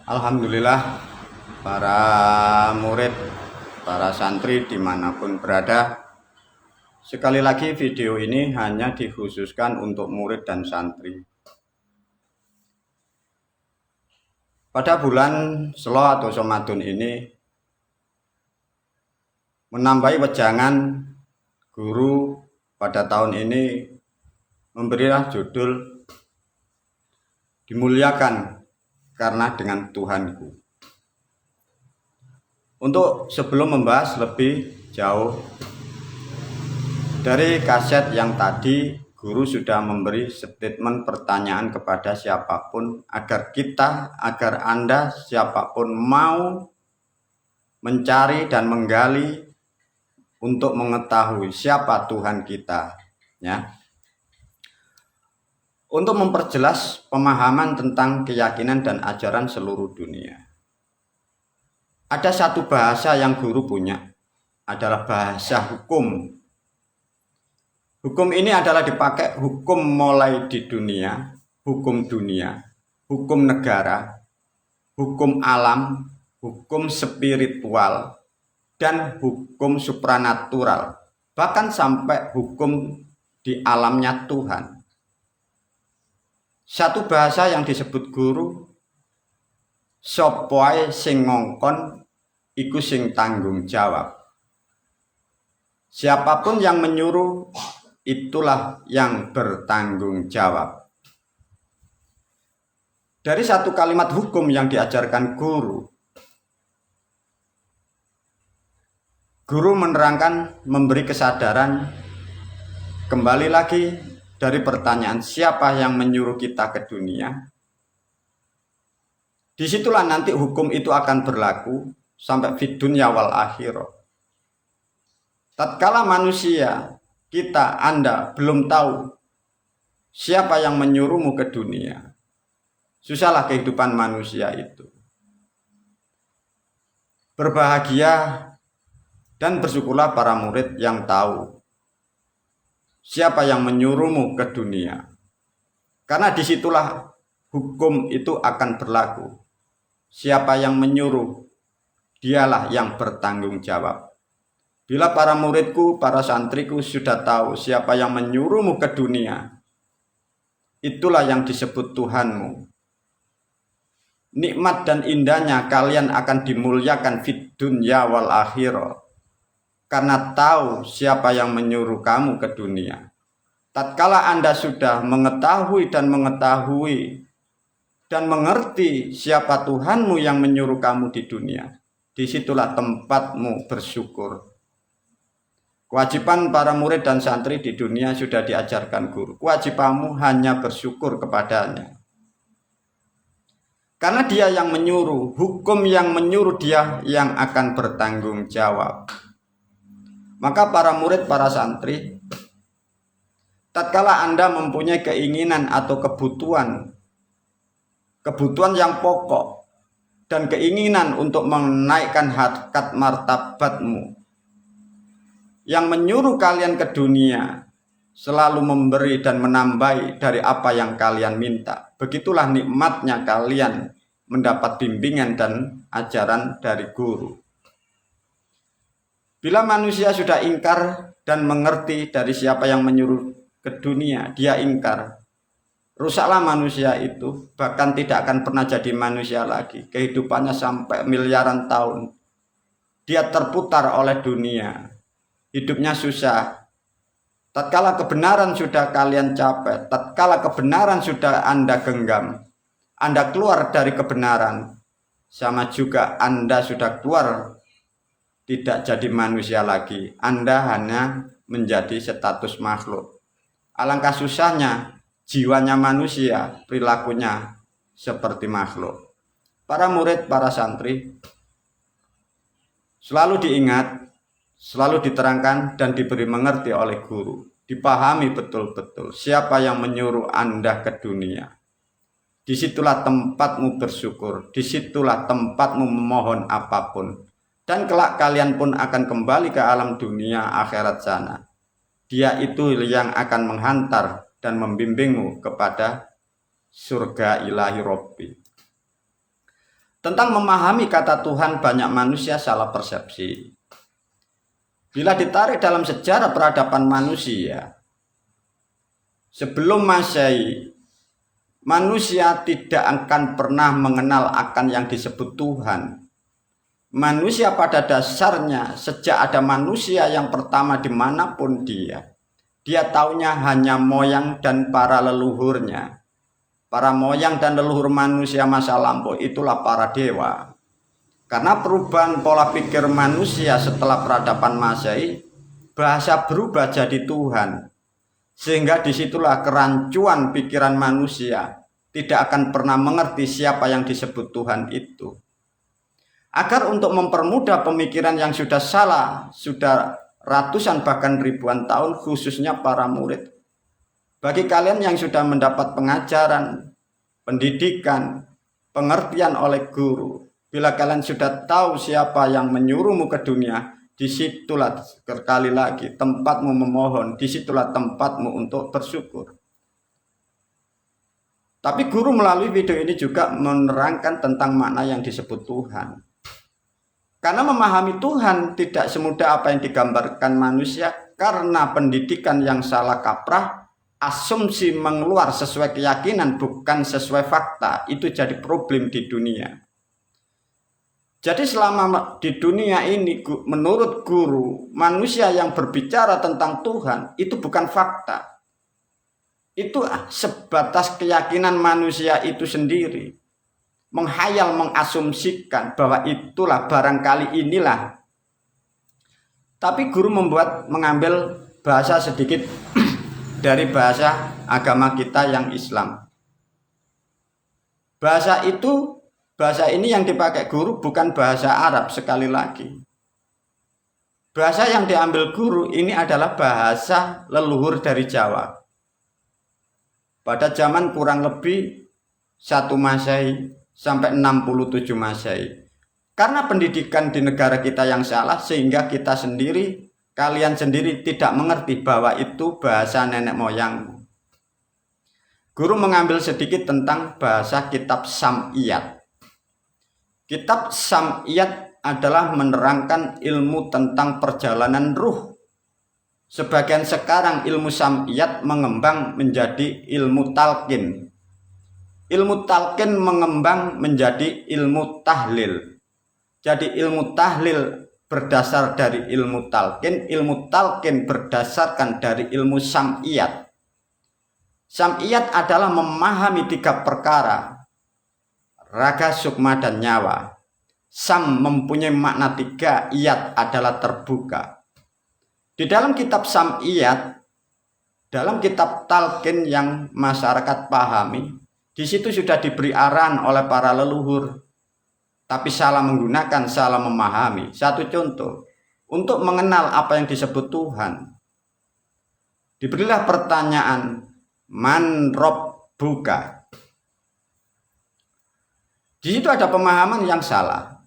Alhamdulillah, para murid, para santri dimanapun berada. Sekali lagi video ini hanya dikhususkan untuk murid dan santri. Pada bulan Selo atau Ramadan ini menambahi wejangan guru pada tahun ini memberilah judul Dimuliakan karena dengan Tuhanku. Untuk sebelum membahas lebih jauh dari kaset yang tadi, guru sudah memberi statement pertanyaan kepada siapapun agar Anda siapapun mau mencari dan menggali untuk mengetahui siapa Tuhan kita, ya. Untuk memperjelas pemahaman tentang keyakinan dan ajaran seluruh dunia. Ada satu bahasa yang guru punya, adalah bahasa hukum. Hukum ini adalah dipakai hukum mulai di dunia, hukum negara, hukum alam, hukum spiritual, dan hukum supranatural. Bahkan sampai hukum di alamnya Tuhan. Satu bahasa yang disebut guru, sopoe sing ngongkon iku sing tanggung jawab. Siapapun yang menyuruh, itulah yang bertanggung jawab. Dari satu kalimat hukum yang diajarkan guru menerangkan, memberi kesadaran, kembali lagi dari pertanyaan siapa yang menyuruh kita ke dunia. Disitulah nanti hukum itu akan berlaku sampai fid dunya wal akhirah. Tatkala manusia, kita, Anda belum tahu siapa yang menyuruhmu ke dunia, susahlah kehidupan manusia itu. Berbahagia dan bersyukurlah para murid yang tahu siapa yang menyuruhmu ke dunia. Karena disitulah hukum itu akan berlaku. Siapa yang menyuruh, dialah yang bertanggung jawab. Bila para muridku, para santriku sudah tahu siapa yang menyuruhmu ke dunia, itulah yang disebut Tuhanmu. Nikmat dan indahnya kalian akan dimuliakan fid dunya wal akhirah. Karena tahu siapa yang menyuruh kamu ke dunia. Tatkala Anda sudah mengetahui dan mengerti siapa Tuhanmu yang menyuruh kamu di dunia, disitulah tempatmu bersyukur. Kewajiban para murid dan santri di dunia sudah diajarkan guru. Kewajibanmu hanya bersyukur kepadanya. Karena dia yang menyuruh, hukum yang menyuruh, dia yang akan bertanggung jawab. Maka para murid, para santri, tatkala Anda mempunyai keinginan atau kebutuhan yang pokok dan keinginan untuk menaikkan harkat martabatmu, yang menyuruh kalian ke dunia selalu memberi dan menambahi dari apa yang kalian minta. Begitulah nikmatnya kalian mendapat bimbingan dan ajaran dari guru. Bila manusia sudah ingkar dan mengerti dari siapa yang menyuruh ke dunia, dia ingkar. Rusaklah manusia itu, bahkan tidak akan pernah jadi manusia lagi. Kehidupannya sampai miliaran tahun. Dia terputar oleh dunia. Hidupnya susah. Tatkala kebenaran sudah kalian capai, tatkala kebenaran sudah Anda genggam, Anda keluar dari kebenaran, sama juga Anda sudah keluar, tidak jadi manusia lagi. Anda hanya menjadi status makhluk. Alangkah susahnya jiwanya manusia, perilakunya seperti makhluk. Para murid, para santri, selalu diingat, selalu diterangkan dan diberi mengerti oleh guru. Dipahami betul-betul siapa yang menyuruh Anda ke dunia. Disitulah tempatmu bersyukur, disitulah tempatmu memohon apapun. Dan kelak kalian pun akan kembali ke alam dunia akhirat sana. Dia itu yang akan menghantar dan membimbingmu kepada surga ilahi Robbi. Tentang memahami kata Tuhan, banyak manusia salah persepsi. Bila ditarik dalam sejarah peradaban manusia, sebelum Masehi, manusia tidak akan pernah mengenal akan yang disebut Tuhan. Manusia pada dasarnya, sejak ada manusia yang pertama dimanapun dia taunya hanya moyang dan para leluhurnya. Para moyang dan leluhur manusia masa lampau itulah para dewa. Karena perubahan pola pikir manusia setelah peradaban Masehi, bahasa berubah jadi Tuhan. Sehingga disitulah kerancuan pikiran manusia, tidak akan pernah mengerti siapa yang disebut Tuhan itu. Agar untuk mempermudah pemikiran yang sudah salah, sudah ratusan bahkan ribuan tahun, khususnya para murid. Bagi kalian yang sudah mendapat pengajaran, pendidikan, pengertian oleh guru, bila kalian sudah tahu siapa yang menyuruhmu ke dunia, disitulah sekali lagi tempatmu memohon, disitulah tempatmu untuk bersyukur. Tapi guru melalui video ini juga menerangkan tentang makna yang disebut Tuhan. Karena memahami Tuhan tidak semudah apa yang digambarkan manusia, karena pendidikan yang salah kaprah, asumsi mengeluar sesuai keyakinan bukan sesuai fakta, itu jadi problem di dunia. Jadi selama di dunia ini, menurut guru, manusia yang berbicara tentang Tuhan itu bukan fakta. Itu sebatas keyakinan manusia itu sendiri. Menghayal, mengasumsikan bahwa itulah, barangkali inilah. Tapi guru mengambil bahasa sedikit dari bahasa agama kita yang Islam. Bahasa ini yang dipakai guru bukan bahasa Arab sekali lagi. Bahasa yang diambil guru ini adalah bahasa leluhur dari Jawa. Pada zaman kurang lebih 1 Masehi sampai 67 Masehi. Karena pendidikan di negara kita yang salah, sehingga kita sendiri, kalian sendiri tidak mengerti bahwa itu bahasa nenek moyangmu. Guru mengambil sedikit tentang bahasa kitab Sam'iyat. Kitab Sam'iyat adalah menerangkan ilmu tentang perjalanan ruh. Sebagian sekarang ilmu Sam'iyat mengembang menjadi ilmu talqin. Ilmu talqin mengembang menjadi ilmu tahlil. Jadi ilmu tahlil berdasar dari ilmu talqin berdasarkan dari ilmu Sam'iyat. Sam'iyat adalah memahami 3 perkara: raga, sukma, dan nyawa. Sam mempunyai makna 3, iyat adalah terbuka. Di dalam kitab Sam'iyat, dalam kitab talqin yang masyarakat pahami, di situ sudah diberi arahan oleh para leluhur, tapi salah menggunakan, salah memahami. Satu contoh, untuk mengenal apa yang disebut Tuhan, diberilah pertanyaan, man rabbuka. Di situ ada pemahaman yang salah.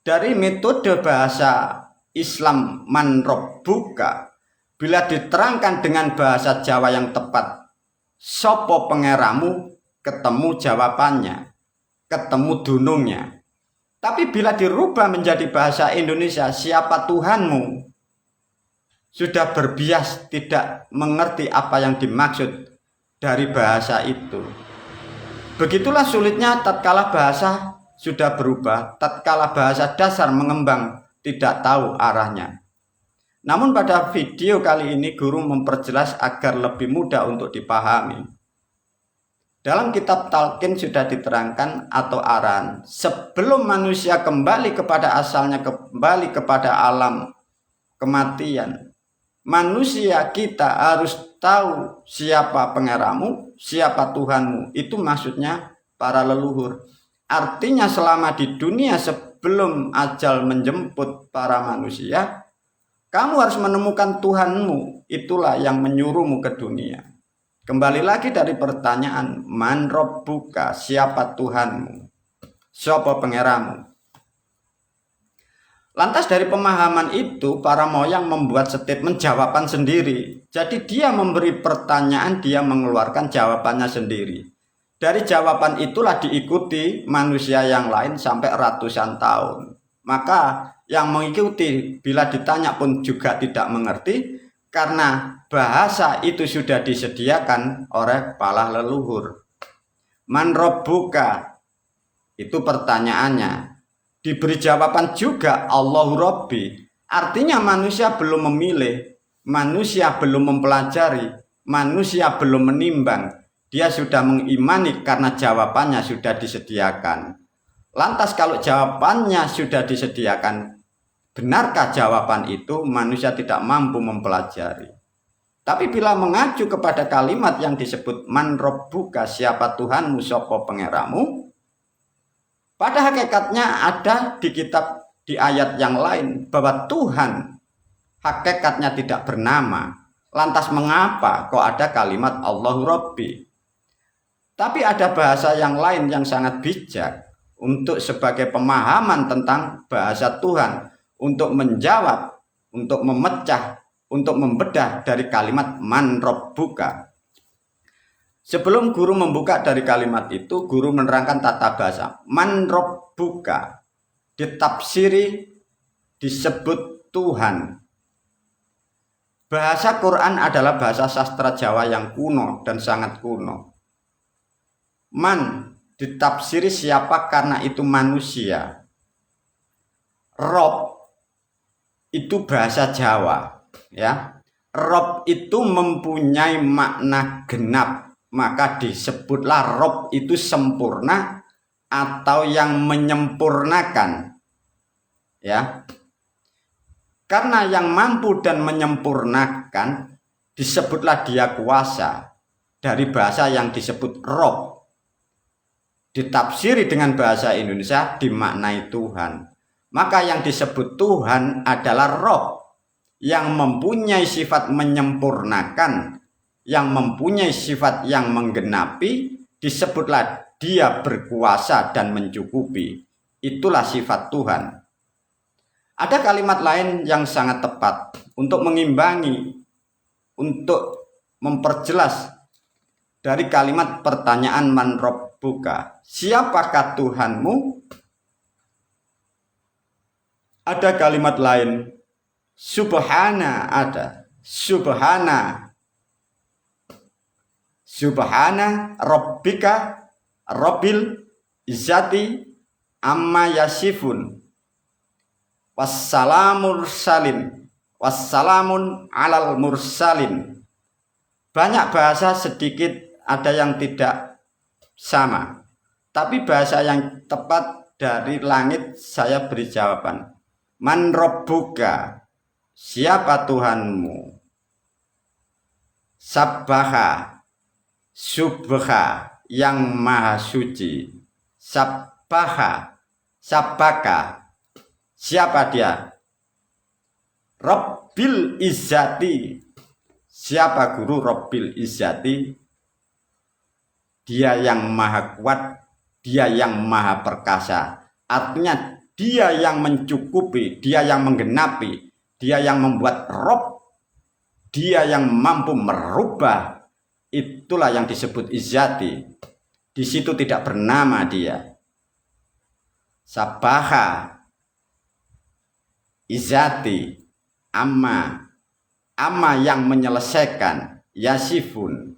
Dari metode bahasa Islam man rabbuka, bila diterangkan dengan bahasa Jawa yang tepat, sopo pengeramu, ketemu jawabannya, ketemu dunungnya. Tapi bila dirubah menjadi bahasa Indonesia, siapa Tuhanmu, sudah berbias tidak mengerti apa yang dimaksud dari bahasa itu. Begitulah sulitnya tatkala bahasa sudah berubah, tatkala bahasa dasar mengembang, tidak tahu arahnya. Namun pada video kali ini guru memperjelas agar lebih mudah untuk dipahami. Dalam kitab talqin sudah diterangkan atau arahan, sebelum manusia kembali kepada asalnya, kembali kepada alam kematian, manusia kita harus tahu siapa pengeramu, siapa Tuhanmu. Itu maksudnya para leluhur. Artinya selama di dunia sebelum ajal menjemput para manusia, kamu harus menemukan Tuhanmu. Itulah yang menyuruhmu ke dunia. Kembali lagi dari pertanyaan, man rabbuka, siapa Tuhanmu, siapa pengeramu. Lantas dari pemahaman itu, para moyang membuat statement jawaban sendiri. Jadi dia memberi pertanyaan, dia mengeluarkan jawabannya sendiri. Dari jawaban itulah diikuti manusia yang lain sampai ratusan tahun. Maka yang mengikuti bila ditanya pun juga tidak mengerti, karena bahasa itu sudah disediakan oleh para leluhur. Man rabbuka, itu pertanyaannya. Diberi jawaban juga Allahu Rabbi. Artinya manusia belum memilih, manusia belum mempelajari, manusia belum menimbang. Dia sudah mengimani karena jawabannya sudah disediakan. Lantas kalau jawabannya sudah disediakan, benarkah jawaban itu? Manusia tidak mampu mempelajari. Tapi bila mengacu kepada kalimat yang disebut man rabbuka, siapa Tuhanmu, sapa pengeramu, pada hakikatnya ada di kitab, di ayat yang lain, bahwa Tuhan hakikatnya tidak bernama. Lantas mengapa kok ada kalimat Allahu Rabbi? Tapi ada bahasa yang lain yang sangat bijak untuk sebagai pemahaman tentang bahasa Tuhan, untuk menjawab, untuk memecah, untuk membedah dari kalimat man rabbuka. Sebelum guru membuka dari kalimat itu, guru menerangkan tata bahasa. Man rabbuka ditafsiri disebut Tuhan. Bahasa Quran adalah bahasa sastra Jawa yang kuno dan sangat kuno. Man ditafsiri siapa, karena itu manusia. Rob itu bahasa Jawa, ya. Rob itu mempunyai makna genap, maka disebutlah Rob itu sempurna atau yang menyempurnakan, ya. Karena yang mampu dan menyempurnakan disebutlah dia kuasa, dari bahasa yang disebut Rob. Ditafsiri dengan bahasa Indonesia dimaknai Tuhan. Maka yang disebut Tuhan adalah Rob, yang mempunyai sifat menyempurnakan, yang mempunyai sifat yang menggenapi, disebutlah dia berkuasa dan mencukupi. Itulah sifat Tuhan. Ada kalimat lain yang sangat tepat untuk mengimbangi, untuk memperjelas dari kalimat pertanyaan man rabbuka, siapakah Tuhanmu? Ada kalimat lain, subhana, ada subhana, subhana rabbika rabbil izzati amma yasifun wassalamun mursalin wassalamun alal mursalin. Banyak bahasa, sedikit ada yang tidak sama, tapi bahasa yang tepat dari langit saya beri jawaban. Man rabbuka, siapa Tuhanmu? Sabbaha, subha, yang maha suci. Sabbaha, sabbaka, siapa dia? Rabbil izzati, siapa guru Rabbil izzati? Dia yang maha kuat, dia yang maha perkasa. Artinya dia yang mencukupi, dia yang menggenapi, dia yang membuat Rob, dia yang mampu merubah. Itulah yang disebut izzati. Di situ tidak bernama dia. Sabaha, izzati, amma yang menyelesaikan, yasifun,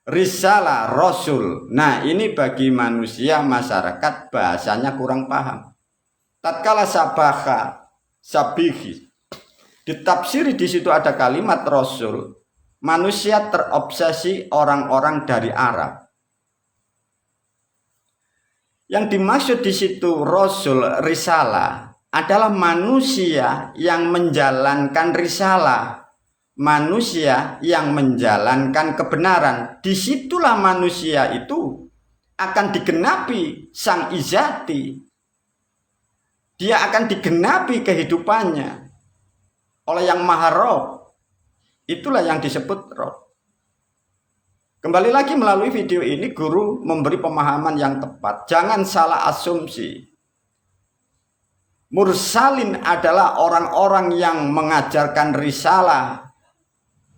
risalah, rasul. Nah, ini bagi manusia masyarakat bahasanya kurang paham. Tatkala sabaha, sabihi, ditafsiri di situ ada kalimat rasul, manusia terobsesi orang-orang dari Arab. Yang dimaksud di situ rasul, risalah, adalah manusia yang menjalankan risalah, manusia yang menjalankan kebenaran. Disitulah manusia itu akan digenapi sang izzati. Dia akan digenapi kehidupannya oleh yang maha Rob. Itulah yang disebut Rob. Kembali lagi melalui video ini, guru memberi pemahaman yang tepat. Jangan salah asumsi. Mursalin adalah orang-orang yang mengajarkan risalah.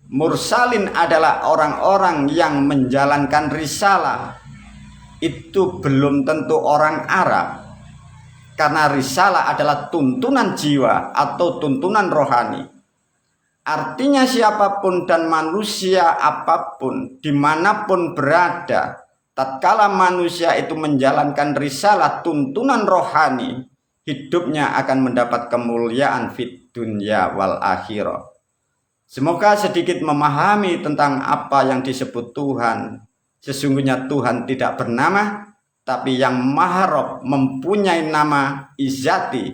Mursalin adalah orang-orang yang menjalankan risalah. itu belum tentu orang Arab. Karena risalah adalah tuntunan jiwa atau tuntunan rohani. Artinya siapapun dan manusia apapun, dimanapun berada, tatkala manusia itu menjalankan risalah tuntunan rohani, hidupnya akan mendapat kemuliaan fid dunya wal akhirah. Semoga sedikit memahami tentang apa yang disebut Tuhan. Sesungguhnya Tuhan tidak bernama, tapi yang Maha Rob, mempunyai nama izati.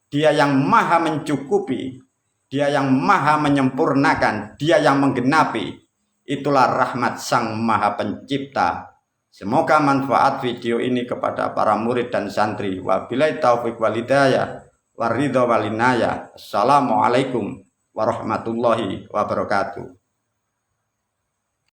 Dia yang maha mencukupi, dia yang maha menyempurnakan, dia yang menggenapi. Itulah rahmat Sang Maha Pencipta. Semoga manfaat video ini kepada para murid dan santri. Wabillahi taufiq wal hidayah waridho wal inayah. Assalamualaikum warahmatullahi wabarakatuh.